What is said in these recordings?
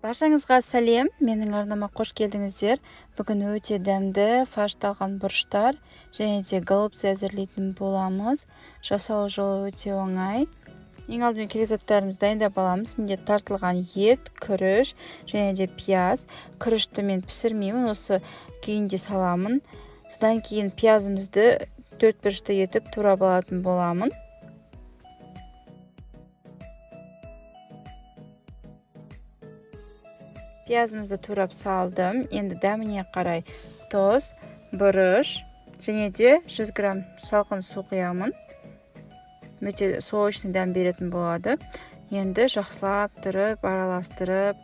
Баршаңызға сәлем, менің арнама қош келдіңіздер. Бүгін өте дәмді фаршталған бұрыштар және де голубцы әзірлейтін боламыз. Жасалу жолы өте оңай. Ең алдымен керек заттарымызды дайындап аламыз. Менде тартылған ет, күріш және де пияз. Күрішті мен пісірмеймін, осы күйінде саламын. Содан кейін пиязымызды 4 бұрышты етіп турап алатын боламын. Пиязымызды турап салдым. Енді дәміне қарай тұз, бұрыш және де 100 грамм салқын су құямын. Өте соғышын дәм беретін болады. Енді жақсылап тұрып, араластырып,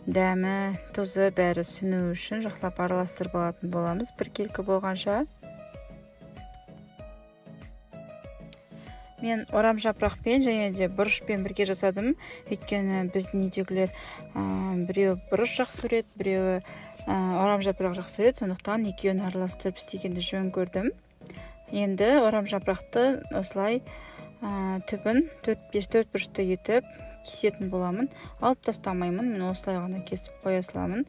дәмі, тұзы бәрі сіңу үшін жақсылап араластырып алатын боламыз. Біркелкі болғанша. Мен орам жапырақпен және де бұрышпен бірге жасадым. Өйткені біздің үйдегілер біреу бұрыш жақсы көреді, біреуі орам жапырақ жақсы көреді. Сондықтан екеуін араластырып істегенді жөн көрдім. Енді орам жапырақты осылай түбін 4 бұрышты етіп кесетін боламын. Алып тастамаймын. Мен осылай ғана кесіп қоя саламын.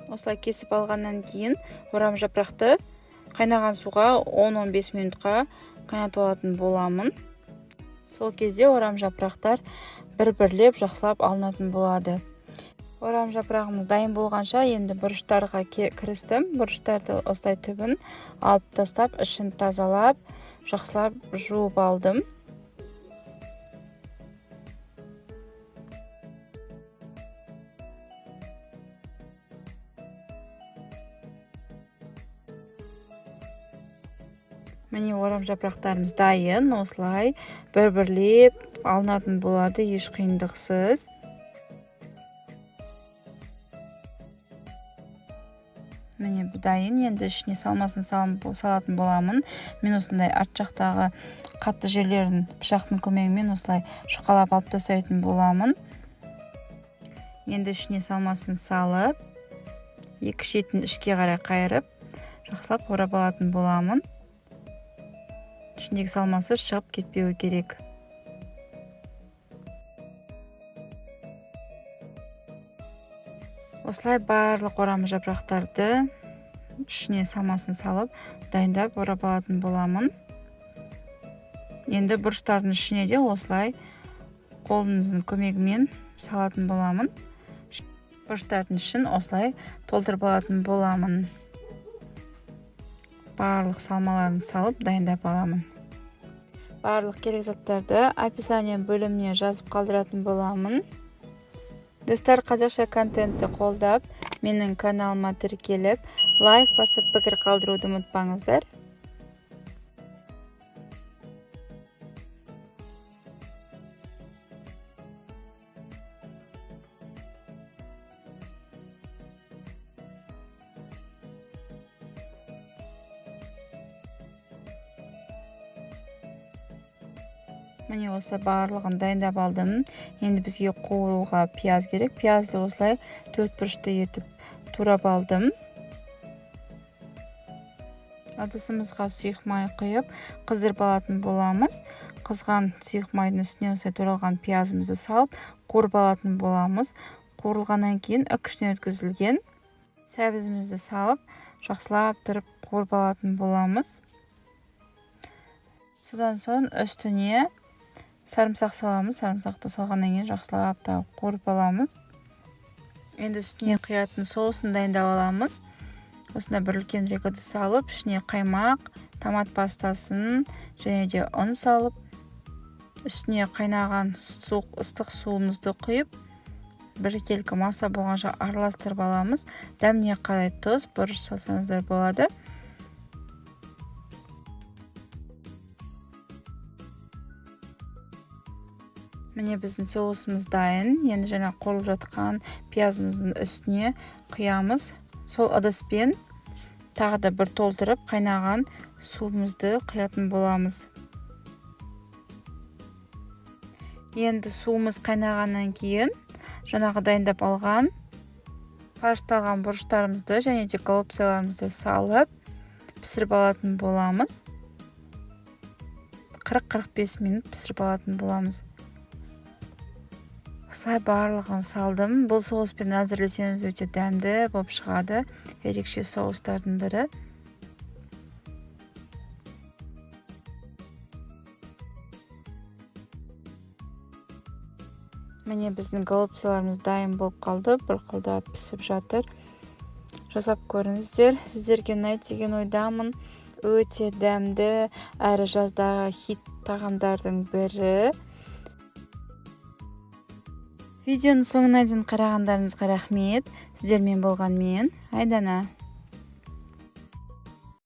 Осылай кесіп алғаннан кейін орам жапырақты қайнаған суға 10-15 минутқа қайнатып алатын боламын. Сол кезде орам жапырақтар бір-бірлеп жақсылап алынатын болады. Орам жапырағымыз дайын болғанша енді бұрыштарға кірістім. Бұрыштарды осылай түбін алып тастап, ішін тазалап, жақсылап жуып алдым. Міне орам жапырақтарымыз дайын, осылай бір-бірлеп алынатын болады, еш қиындықсыз. Міне дайын, енді ішіне салмасын салатын боламын. Мен осындай арт жақтағы қатты жерлерін пышақтың көмегімен осылай шұқалап алып тастайтын боламын. Енді ішіне салмасын салып, екі шетін ішке қарай қайырып, жақсылап орап алатын боламын. Ішіндегі салмасы шығып кетпеуі керек. Осылай барлық орам жапырақтарды ішіне салмасын салып, дайындап орап алатын боламын. Енді бұрыштардың ішіне де осылай қолымыздың көмегімен салатын боламын. Бұрыштардың ішін осылай толтырып алатын боламын. Барлық салмаларын салып дайындап аламын. Барлық керек заттарды описание бөліміне жазып қалдыратын боламын. Достар, қазақша контентті қолдап, менің каналыма тіркеліп, лайк басып пікір қалдыруды ұмытпаңыздар. Міне осылай барлығын дайындап алдым. Енді бізге қуыруға пияз керек. Пиязды осылай 4 бұрышты етіп турап алдым. Ыдысымызға сұйық май құйып, қыздырып алатын боламыз. Қызған сұйық майдың үстіне осылай туралған пиязымызды салып, қуырып алатын боламыз. Қуырылғаннан кейін үкіштен өткізілген сәбізімізді салып, жақсылап тұрып қуырып алатын боламыз. Содан соң үстіне сарымсақ саламыз. Сарымсақты салғаннан кейін жақсылап қуырып аламыз. Енді үстіне құятын соусын дайындап аламыз. Осында бір үлкен ыдыс салып, ішіне қаймақ, томат пастасын және де ұн салып, үстіне қайнаған ыстық суымызды құйып, біркелкі маса болғанша араластырып аламыз. Дәміне қарай тұз, бұрыш салсаңыздар болады. Міне біздің соусымыз дайын. Енді жаңа қуырылып жатқан пиязымыздың үстіне құямыз. Сол ыдыспен тағы да бір толтырып, қайнаған суымызды құятын боламыз. Енді суымыз қайнағаннан кейін жаңағы дайындап алған фаршталған бұрыштарымызды және де голубцаларымызды салып пісіріп алатын боламыз. 40-45 минут пісіріп алатын боламыз. Осылай барлығын салдым. Бұл соуспен әзірлесеңіз өте дәмді болып шығады. Ерекше соустардың бірі. Міне біздің голубцаларымыз дайын болып қалды. Бұрқылдап пісіп жатыр. Жасап көріңіздер. Сіздерге ұнайды деген ойдамын. Өте дәмді, әрі жаздағы хит тағамдардың бірі. Видеоның соңына дейін қарағандарыңызға рахмет. Сіздермен болған мен, Айдана.